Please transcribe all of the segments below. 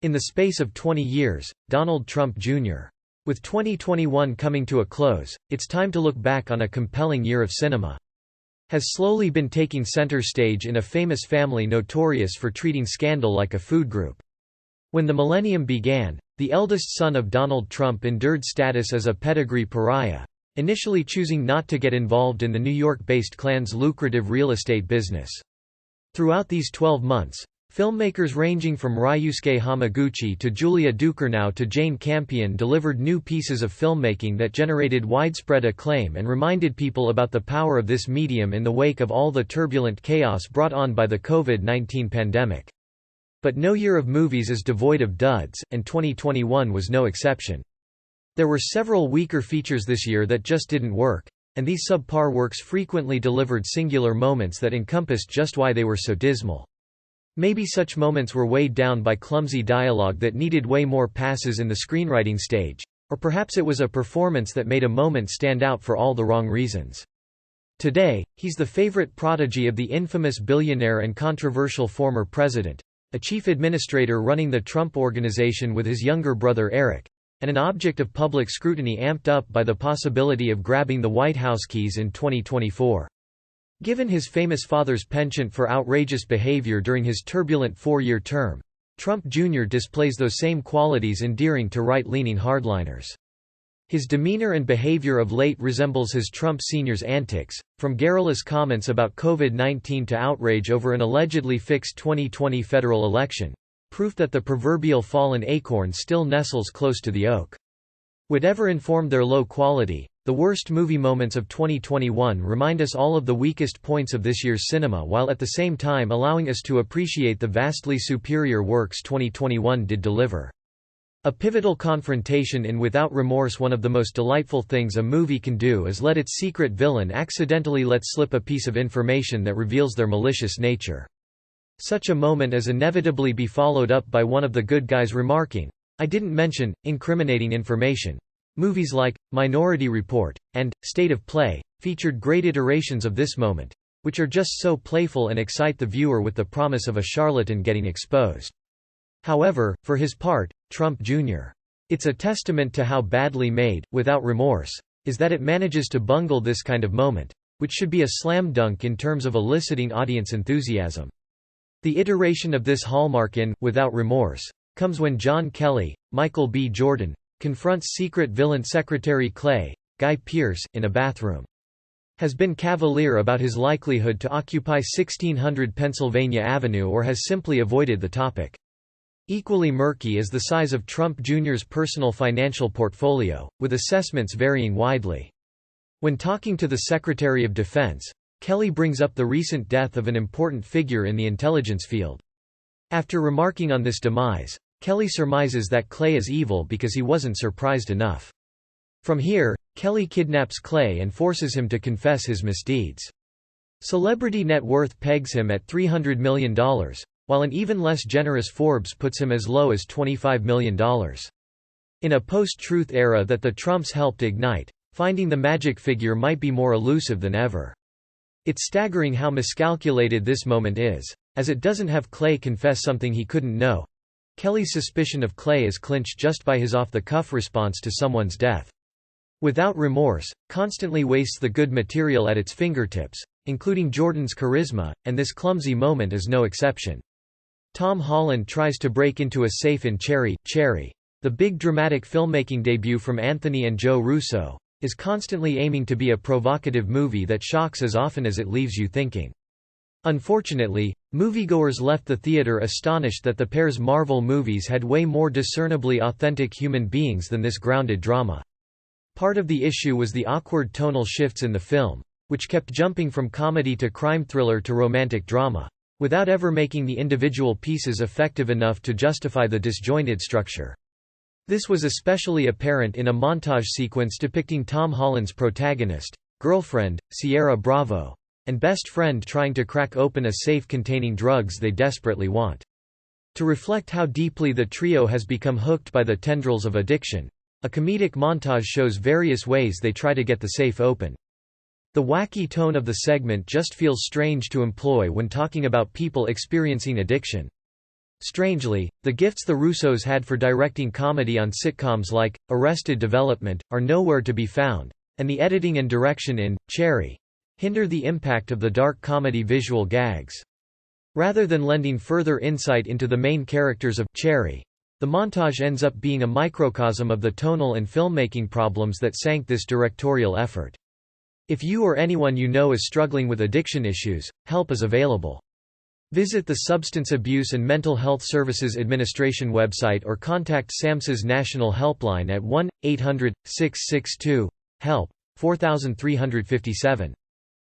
In the space of 20 years, Donald Trump Jr. With 2021 coming to a close, it's time to look back on a compelling year of cinema. Has slowly been taking center stage in a famous family notorious for treating scandal like a food group. When the millennium began, the eldest son of Donald Trump endured status as a pedigree pariah, initially choosing not to get involved in the New York-based clan's lucrative real estate business. Throughout these 12 months, filmmakers ranging from Ryusuke Hamaguchi to Julia Ducournau to Jane Campion delivered new pieces of filmmaking that generated widespread acclaim and reminded people about the power of this medium in the wake of all the turbulent chaos brought on by the COVID-19 pandemic. But no year of movies is devoid of duds, and 2021 was no exception. There were several weaker features this year that just didn't work, and these subpar works frequently delivered singular moments that encompassed just why they were so dismal. Maybe such moments were weighed down by clumsy dialogue that needed way more passes in the screenwriting stage, or perhaps it was a performance that made a moment stand out for all the wrong reasons. Today, he's the favorite prodigy of the infamous billionaire and controversial former president, a chief administrator running the Trump Organization with his younger brother Eric, and an object of public scrutiny amped up by the possibility of grabbing the White House keys in 2024. Given his famous father's penchant for outrageous behavior during his turbulent 4-year term, Trump Jr. displays those same qualities endearing to right-leaning hardliners. His demeanor and behavior of late resembles his Trump Sr.'s antics, from garrulous comments about COVID-19 to outrage over an allegedly fixed 2020 federal election, proof that the proverbial fallen acorn still nestles close to the oak. Whatever informed their low quality, the worst movie moments of 2021 remind us all of the weakest points of this year's cinema while at the same time allowing us to appreciate the vastly superior works 2021 did deliver. A pivotal confrontation in Without Remorse. One of the most delightful things a movie can do is let its secret villain accidentally let slip a piece of information that reveals their malicious nature. Such a moment is inevitably be followed up by one of the good guys remarking, "I didn't mention," incriminating information. Movies like Minority Report and State of Play featured great iterations of this moment, which are just so playful and excite the viewer with the promise of a charlatan getting exposed. However, for his part, Trump Jr. It's a testament to how badly made Without Remorse is that it manages to bungle this kind of moment, which should be a slam dunk in terms of eliciting audience enthusiasm. The iteration of this hallmark in Without Remorse comes when John Kelly, Michael B. Jordan, confronts secret villain Secretary Clay, Guy Pearce, in a bathroom. Has been cavalier about his likelihood to occupy 1600 Pennsylvania Avenue or has simply avoided the topic. Equally murky is the size of Trump Jr.'s personal financial portfolio, with assessments varying widely. When talking to the Secretary of Defense, Kelly brings up the recent death of an important figure in the intelligence field. After remarking on this demise, Kelly surmises that Clay is evil because he wasn't surprised enough. From here, Kelly kidnaps Clay and forces him to confess his misdeeds. Celebrity net worth pegs him at $300 million, while an even less generous Forbes puts him as low as $25 million. In a post-truth era that the Trumps helped ignite, finding the magic figure might be more elusive than ever. It's staggering how miscalculated this moment is, as it doesn't have Clay confess something he couldn't know. Kelly's suspicion of Clay is clinched just by his off-the-cuff response to someone's death. Without Remorse constantly wastes the good material at its fingertips, including Jordan's charisma, and this clumsy moment is no exception. Tom Holland tries to break into a safe in Cherry, the big dramatic filmmaking debut from Anthony and Joe Russo, is constantly aiming to be a provocative movie that shocks as often as it leaves you thinking. Unfortunately, moviegoers left the theater astonished that the pair's Marvel movies had way more discernibly authentic human beings than this grounded drama. Part of the issue was the awkward tonal shifts in the film, which kept jumping from comedy to crime thriller to romantic drama, without ever making the individual pieces effective enough to justify the disjointed structure. This was especially apparent in a montage sequence depicting Tom Holland's protagonist, girlfriend, Sierra Bravo, and best friend trying to crack open a safe containing drugs they desperately want. To reflect how deeply the trio has become hooked by the tendrils of addiction, a comedic montage shows various ways they try to get the safe open. The wacky tone of the segment just feels strange to employ when talking about people experiencing addiction. Strangely, the gifts the Russos had for directing comedy on sitcoms like Arrested Development are nowhere to be found, and the editing and direction in Cherry hinder the impact of the dark comedy visual gags. Rather than lending further insight into the main characters of Cherry, the montage ends up being a microcosm of the tonal and filmmaking problems that sank this directorial effort. If you or anyone you know is struggling with addiction issues, help is available. Visit the Substance Abuse and Mental Health Services Administration website or contact SAMHSA's National Helpline at 1-800-662-HELP, 4357.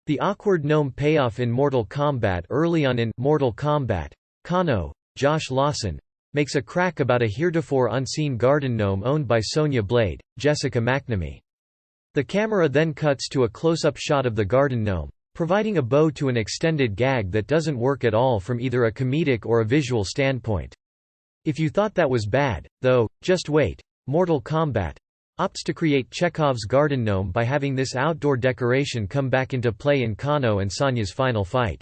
The awkward gnome payoff in Mortal Kombat. Early on in Mortal Kombat, Kano, Josh Lawson, makes a crack about a heretofore unseen garden gnome owned by Sonya Blade, Jessica McNamee. The camera then cuts to a close-up shot of the garden gnome, providing a bow to an extended gag that doesn't work at all from either a comedic or a visual standpoint. If you thought that was bad, though, just wait. Mortal Kombat opts to create Chekhov's garden gnome by having this outdoor decoration come back into play in Kano and Sonya's final fight.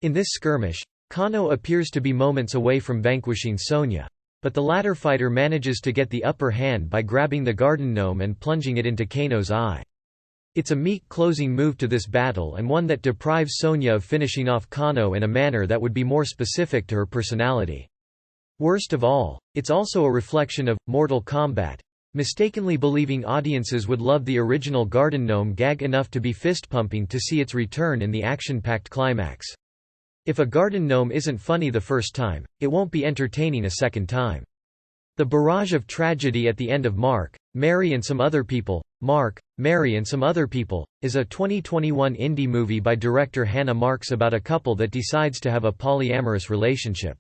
In this skirmish, Kano appears to be moments away from vanquishing Sonya, but the latter fighter manages to get the upper hand by grabbing the garden gnome and plunging it into Kano's eye. It's a meek closing move to this battle and one that deprives Sonya of finishing off Kano in a manner that would be more specific to her personality. Worst of all, it's also a reflection of Mortal Kombat, mistakenly believing audiences would love the original garden gnome gag enough to be fist-pumping to see its return in the action-packed climax. If a garden gnome isn't funny the first time, it won't be entertaining a second time. The barrage of tragedy at the end of Mark, Mary and Some Other People, Mark, Mary and Some Other People, is a 2021 indie movie by director Hannah Marks about a couple that decides to have a polyamorous relationship.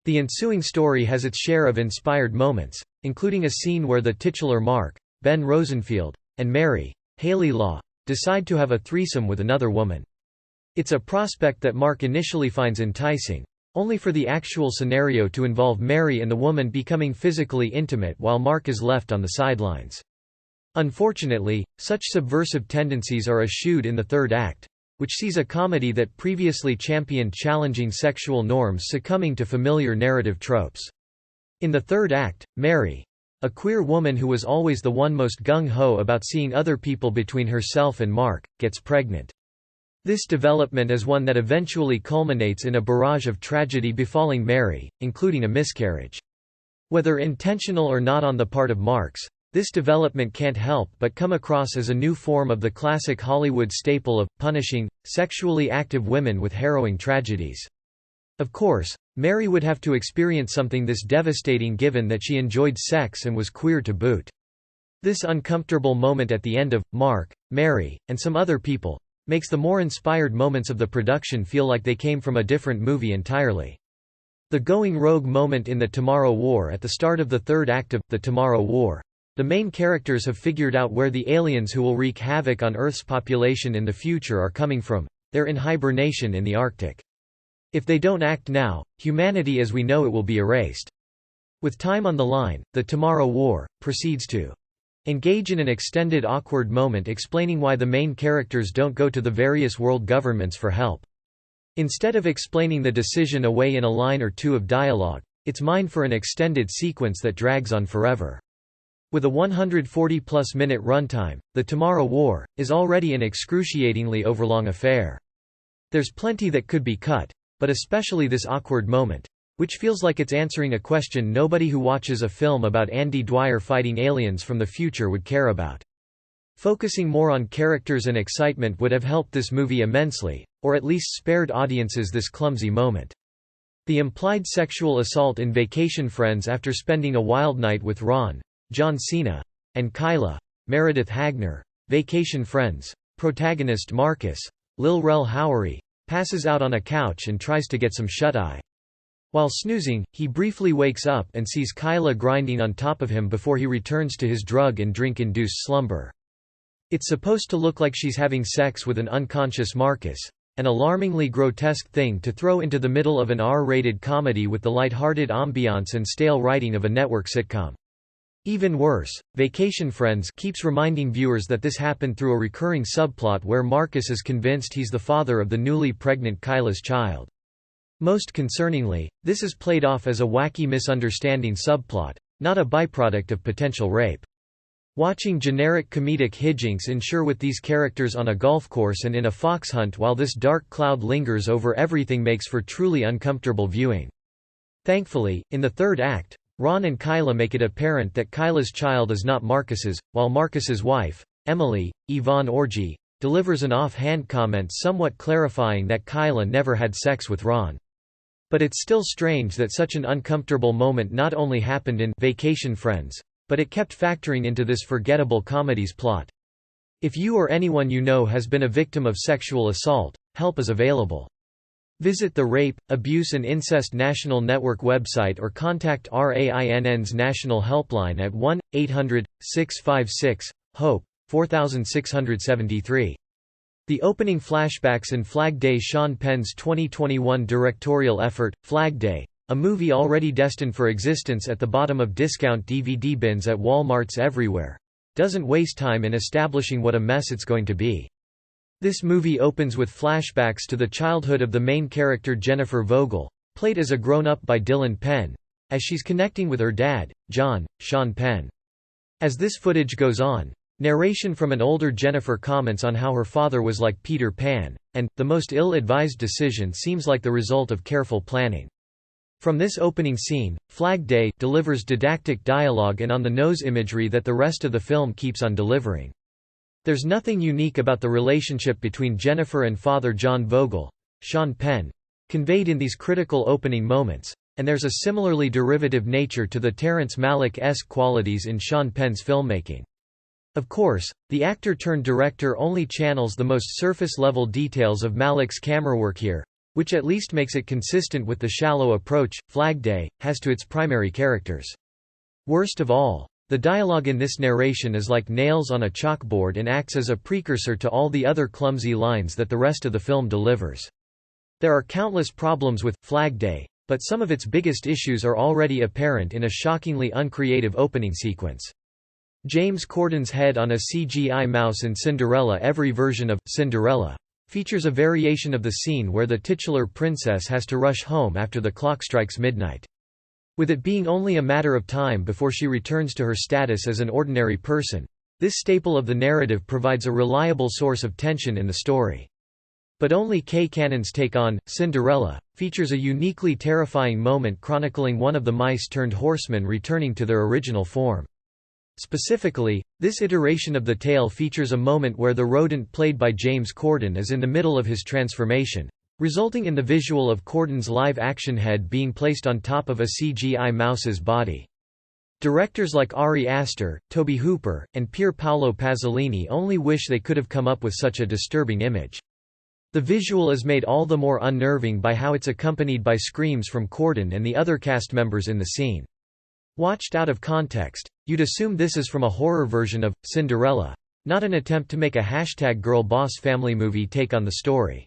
The ensuing story has its share of inspired moments, including a scene where the titular Mark, Ben Rosenfield, and Mary, Haley Law, decide to have a threesome with another woman. It's a prospect that Mark initially finds enticing, only for the actual scenario to involve Mary and the woman becoming physically intimate while Mark is left on the sidelines. Unfortunately, such subversive tendencies are eschewed in the third act, which sees a comedy that previously championed challenging sexual norms succumbing to familiar narrative tropes. In the third act, Mary, a queer woman who was always the one most gung-ho about seeing other people between herself and Mark, gets pregnant. This development is one that eventually culminates in a barrage of tragedy befalling Mary, including a miscarriage. Whether intentional or not on the part of Marks, this development can't help but come across as a new form of the classic Hollywood staple of punishing sexually active women with harrowing tragedies. Of course, Mary would have to experience something this devastating given that she enjoyed sex and was queer to boot. This uncomfortable moment at the end of Mark, Mary, and Some Other People makes the more inspired moments of the production feel like they came from a different movie entirely. The going rogue moment in The Tomorrow War at the start of the third act of The Tomorrow War. The main characters have figured out where the aliens who will wreak havoc on Earth's population in the future are coming from. They're in hibernation in the Arctic. If they don't act now, humanity as we know it will be erased. With time on the line, The Tomorrow War proceeds to engage in an extended awkward moment explaining why the main characters don't go to the various world governments for help. Instead of explaining the decision away in a line or two of dialogue, it's mined for an extended sequence that drags on forever. With a 140-plus minute runtime, The Tomorrow War is already an excruciatingly overlong affair. There's plenty that could be cut, but especially this awkward moment, which feels like it's answering a question nobody who watches a film about Andy Dwyer fighting aliens from the future would care about. Focusing more on characters and excitement would have helped this movie immensely, or at least spared audiences this clumsy moment. The implied sexual assault in Vacation Friends after spending a wild night with Ron, John Cena, and Kyla, Meredith Hagner, Vacation Friends, protagonist Marcus, Lil Rel Howery, passes out on a couch and tries to get some shut-eye. While snoozing, he briefly wakes up and sees Kyla grinding on top of him before he returns to his drug and drink-induced slumber. It's supposed to look like she's having sex with an unconscious Marcus, an alarmingly grotesque thing to throw into the middle of an R-rated comedy with the light-hearted ambiance and stale writing of a network sitcom. Even worse, Vacation Friends keeps reminding viewers that this happened through a recurring subplot where Marcus is convinced he's the father of the newly pregnant Kyla's child. Most concerningly, this is played off as a wacky misunderstanding subplot, not a byproduct of potential rape. Watching generic comedic hijinks ensure with these characters on a golf course and in a fox hunt while this dark cloud lingers over everything makes for truly uncomfortable viewing. Thankfully, in the third act, Ron and Kyla make it apparent that Kyla's child is not Marcus's, while Marcus's wife, Emily, Yvonne Orji, delivers an off-hand comment somewhat clarifying that Kyla never had sex with Ron. But it's still strange that such an uncomfortable moment not only happened in Vacation Friends, but it kept factoring into this forgettable comedy's plot. If you or anyone you know has been a victim of sexual assault, help is available. Visit the Rape, Abuse and Incest National Network website or contact RAINN's National Helpline at 1-800-656-HOPE, 4673. The opening flashbacks in Flag Day. Sean Penn's 2021 directorial effort, Flag Day, a movie already destined for existence at the bottom of discount DVD bins at Walmarts everywhere, doesn't waste time in establishing what a mess it's going to be. This movie opens with flashbacks to the childhood of the main character Jennifer Vogel, played as a grown-up by Dylan Penn, as she's connecting with her dad, John, Sean Penn. As this footage goes on, narration from an older Jennifer comments on how her father was like Peter Pan, and, the most ill-advised decision seems like the result of careful planning. From this opening scene, Flag Day delivers didactic dialogue and on-the-nose imagery that the rest of the film keeps on delivering. There's nothing unique about the relationship between Jennifer and father John Vogel, Sean Penn, conveyed in these critical opening moments, and there's a similarly derivative nature to the Terrence Malick-esque qualities in Sean Penn's filmmaking. Of course, the actor-turned-director only channels the most surface-level details of Malick's camerawork here, which at least makes it consistent with the shallow approach Flag Day has to its primary characters. Worst of all, the dialogue in this narration is like nails on a chalkboard and acts as a precursor to all the other clumsy lines that the rest of the film delivers. There are countless problems with Flag Day, but some of its biggest issues are already apparent in a shockingly uncreative opening sequence. James Corden's head on a CGI mouse in Cinderella. Every version of Cinderella features a variation of the scene where the titular princess has to rush home after the clock strikes midnight. With it being only a matter of time before she returns to her status as an ordinary person, this staple of the narrative provides a reliable source of tension in the story. But only Kay Cannon's take on Cinderella features a uniquely terrifying moment chronicling one of the mice-turned-horsemen returning to their original form. Specifically, this iteration of the tale features a moment where the rodent played by James Corden is in the middle of his transformation, resulting in the visual of Corden's live-action head being placed on top of a CGI mouse's body. Directors like Ari Aster, Tobe Hooper, and Pier Paolo Pasolini only wish they could have come up with such a disturbing image. The visual is made all the more unnerving by how it's accompanied by screams from Corden and the other cast members in the scene. Watched out of context, you'd assume this is from a horror version of Cinderella, not an attempt to make a #GirlBoss family movie take on the story.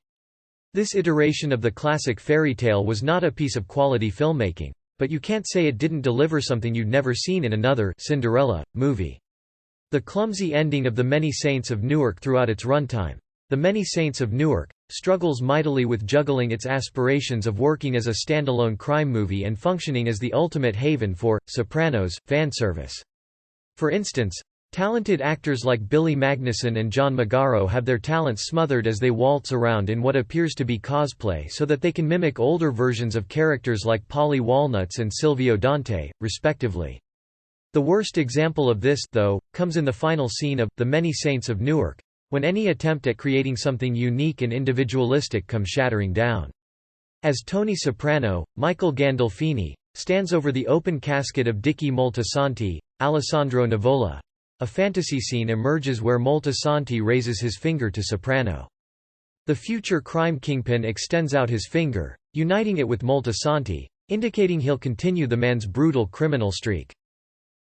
This iteration of the classic fairy tale was not a piece of quality filmmaking, but you can't say it didn't deliver something you'd never seen in another Cinderella movie. The clumsy ending of The Many Saints of Newark throughout its runtime. The Many Saints of Newark struggles mightily with juggling its aspirations of working as a standalone crime movie and functioning as the ultimate haven for Sopranos fanservice. For instance, talented actors like Billy Magnussen and John Magaro have their talents smothered as they waltz around in what appears to be cosplay so that they can mimic older versions of characters like Polly Walnuts and Silvio Dante, respectively. The worst example of this, though, comes in the final scene of The Many Saints of Newark, when any attempt at creating something unique and individualistic comes shattering down. As Tony Soprano, Michael Gandolfini, stands over the open casket of Dicky Moltisanti, Alessandro Nivola, a fantasy scene emerges where Moltisanti raises his finger to Soprano. The future crime kingpin extends out his finger, uniting it with Moltisanti, indicating he'll continue the man's brutal criminal streak.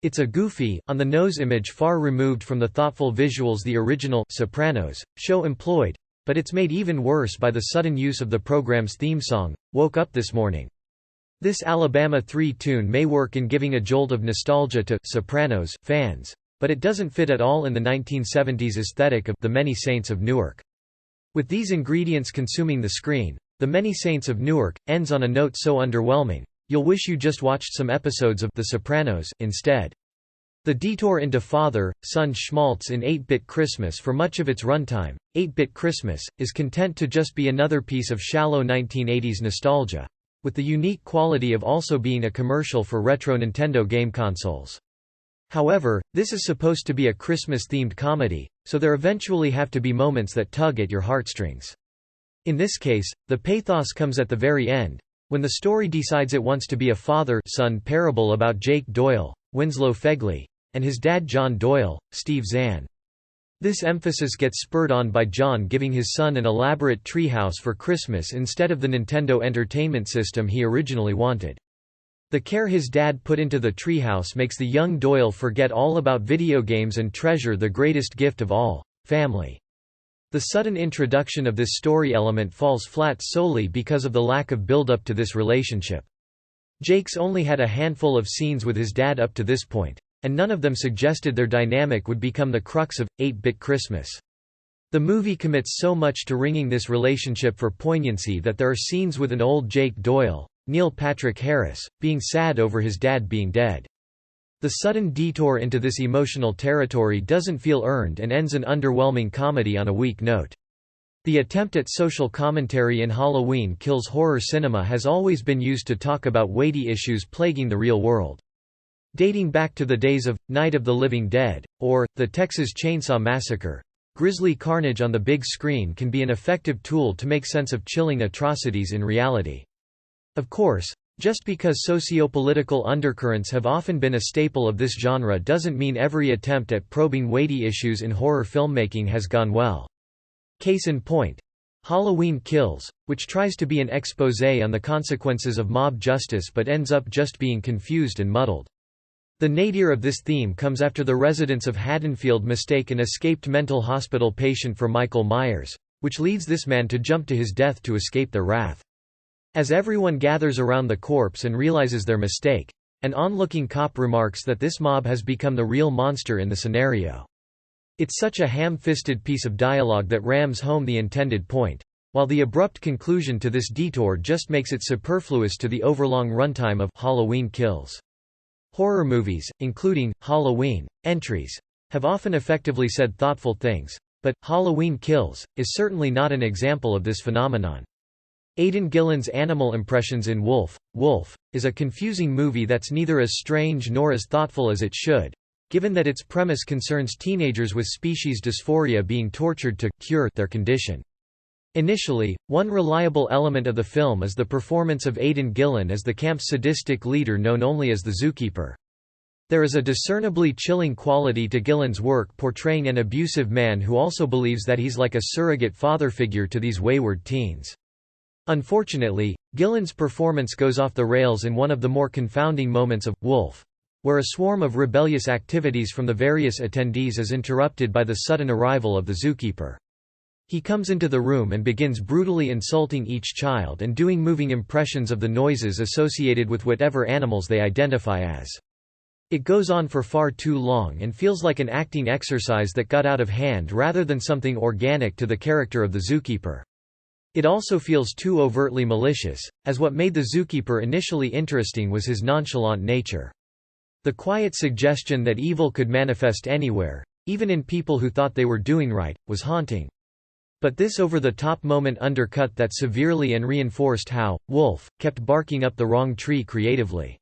It's a goofy, on-the-nose image far removed from the thoughtful visuals the original Sopranos show employed, but it's made even worse by the sudden use of the program's theme song, Woke Up This Morning. This Alabama 3 tune may work in giving a jolt of nostalgia to Sopranos fans, but it doesn't fit at all in the 1970s aesthetic of The Many Saints of Newark. With these ingredients consuming the screen, The Many Saints of Newark, ends on a note so underwhelming, you'll wish you just watched some episodes of The Sopranos instead. The detour into father-son schmaltz in 8-Bit Christmas for much of its runtime, 8-Bit Christmas, is content to just be another piece of shallow 1980s nostalgia, with the unique quality of also being a commercial for retro Nintendo game consoles. However, this is supposed to be a Christmas-themed comedy, so there eventually have to be moments that tug at your heartstrings. In this case, the pathos comes at the very end, when the story decides it wants to be a father-son parable about Jake Doyle, Winslow Fegley, and his dad John Doyle, Steve Zahn. This emphasis gets spurred on by John giving his son an elaborate treehouse for Christmas instead of the Nintendo Entertainment System he originally wanted. The care his dad put into the treehouse makes the young Doyle forget all about video games and treasure the greatest gift of all, family. The sudden introduction of this story element falls flat solely because of the lack of build-up to this relationship. Jake's only had a handful of scenes with his dad up to this point, and none of them suggested their dynamic would become the crux of 8-Bit Christmas. The movie commits so much to wringing this relationship for poignancy that there are scenes with an old Jake Doyle, Neil Patrick Harris, being sad over his dad being dead. The sudden detour into this emotional territory doesn't feel earned and ends an underwhelming comedy on a weak note. The attempt at social commentary in Halloween Kills horror cinema has always been used to talk about weighty issues plaguing the real world. Dating back to the days of Night of the Living Dead, or the Texas Chainsaw Massacre, grisly carnage on the big screen can be an effective tool to make sense of chilling atrocities in reality. Of course, just because socio-political undercurrents have often been a staple of this genre doesn't mean every attempt at probing weighty issues in horror filmmaking has gone well. Case in point, Halloween Kills, which tries to be an exposé on the consequences of mob justice but ends up just being confused and muddled. The nadir of this theme comes after the residents of Haddonfield mistake an escaped mental hospital patient for Michael Myers, which leads this man to jump to his death to escape their wrath. As everyone gathers around the corpse and realizes their mistake, an onlooking cop remarks that this mob has become the real monster in the scenario. It's such a ham-fisted piece of dialogue that rams home the intended point, while the abrupt conclusion to this detour just makes it superfluous to the overlong runtime of Halloween Kills. Horror movies, including Halloween entries, have often effectively said thoughtful things, but Halloween Kills is certainly not an example of this phenomenon. Aidan Gillen's animal impressions in Wolf is a confusing movie that's neither as strange nor as thoughtful as it should, given that its premise concerns teenagers with species dysphoria being tortured to cure their condition. Initially, one reliable element of the film is the performance of Aidan Gillen as the camp's sadistic leader known only as the zookeeper. There is a discernibly chilling quality to Gillen's work portraying an abusive man who also believes that he's like a surrogate father figure to these wayward teens. Unfortunately, Gillen's performance goes off the rails in one of the more confounding moments of Wolf, where a swarm of rebellious activities from the various attendees is interrupted by the sudden arrival of the zookeeper. He comes into the room and begins brutally insulting each child and doing moving impressions of the noises associated with whatever animals they identify as. It goes on for far too long and feels like an acting exercise that got out of hand rather than something organic to the character of the zookeeper. It also feels too overtly malicious, as what made the zookeeper initially interesting was his nonchalant nature. The quiet suggestion that evil could manifest anywhere, even in people who thought they were doing right, was haunting. But this over-the-top moment undercut that severely and reinforced how Wolf kept barking up the wrong tree creatively.